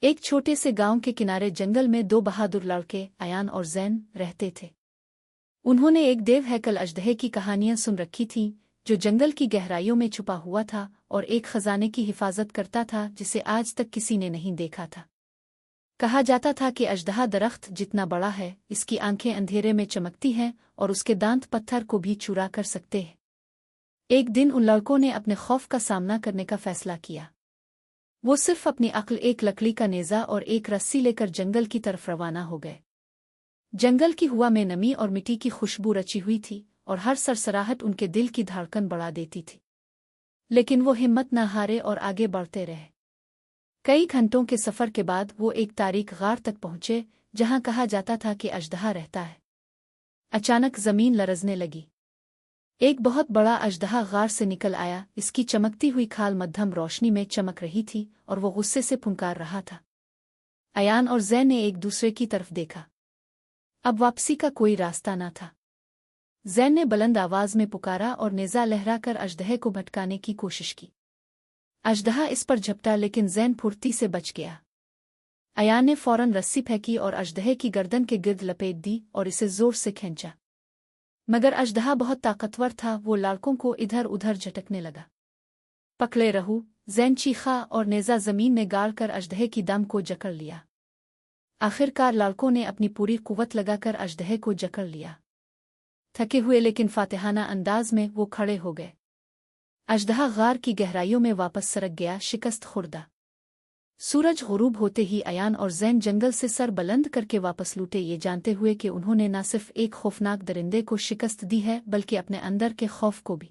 एक छोटे से गांव के किनारे जंगल में दो बहादुर लड़के अयान और जैन रहते थे। उन्होंने एक देव हैकल अजदहे की कहानियां सुन रखी थीं, जो जंगल की गहराइयों में छुपा हुआ था और एक खजाने की हिफाजत करता था जिसे आज तक किसी ने नहीं देखा था। कहा जाता था कि अजदहा दरख्त जितना बड़ा है, इसकी आंखें अंधेरे में चमकती हैं और उसके दांत पत्थर को भी चुरा कर सकते हैं। एक दिन उन लड़कों ने अपने खौफ का सामना करने का फैसला किया। वो सिर्फ अपनी अक्ल, एक लकड़ी का नेज़ा और एक रस्सी लेकर जंगल की तरफ रवाना हो गए। जंगल की हवा में नमी और मिट्टी की खुशबू रची हुई थी और हर सरसराहट उनके दिल की धड़कन बढ़ा देती थी। लेकिन वो हिम्मत न हारे और आगे बढ़ते रहे। कई घंटों के सफ़र के बाद वो एक तारीख गार तक पहुंचे, जहां कहा जाता था कि अजदहा रहता है। अचानक जमीन लरजने लगी। एक बहुत बड़ा अजदहा गार से निकल आया। इसकी चमकती हुई खाल मध्यम रोशनी में चमक रही थी और वो गुस्से से फुंकार रहा था। अयान और जैन ने एक दूसरे की तरफ देखा। अब वापसी का कोई रास्ता न था। जैन ने बुलंद आवाज में पुकारा और नेज़ा लहराकर अजदहे को भटकाने की कोशिश की। अजदहा इस पर झपटा, लेकिन जैन फुर्ती से बच गया। अयान ने फौरन रस्सी फेंकी और अजदहे की गर्दन के गिर्द लपेट दी और इसे जोर से खींचा। मगर अजदहा बहुत ताकतवर था। वो लड़कों को इधर उधर झटकने लगा। पकड़े रहूं, जैन चीखा और नेज़ा जमीन में गाड़ कर अजदहे की दम को जकड़ लिया। आखिरकार लड़कों ने अपनी पूरी कुव्वत लगाकर अजदहे को जकड़ लिया। थके हुए लेकिन फातिहाना अंदाज में वो खड़े हो गए। अजदहा गार की गहराइयों में वापस सरक गया, शिकस्त खुर्दा। सूरज गुरूब होते ही अयान और जैन जंगल से सर बुलंद करके वापस लूटे, ये जानते हुए कि उन्होंने न सिर्फ एक खौफनाक दरिंदे को शिकस्त दी है, बल्कि अपने अंदर के खौफ को भी।